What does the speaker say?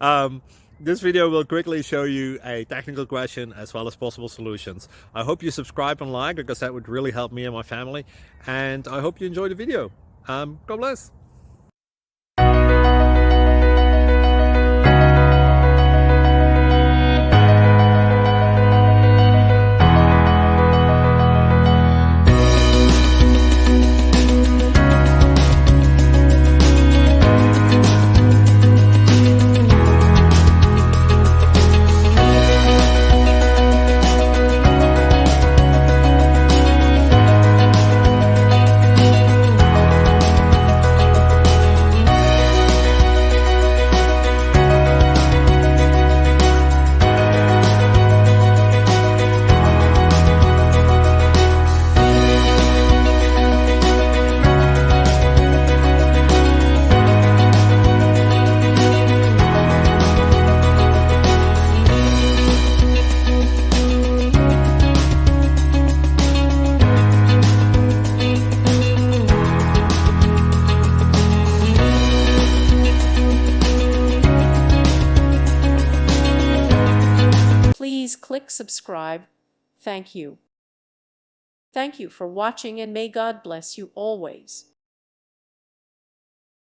um, this video will quickly show you a technical question as well as possible solutions. I hope you subscribe and like, because that would really help me and my family. And I hope you enjoy the video. God bless. Please click subscribe. Thank you. Thank you for watching, and may God bless you always.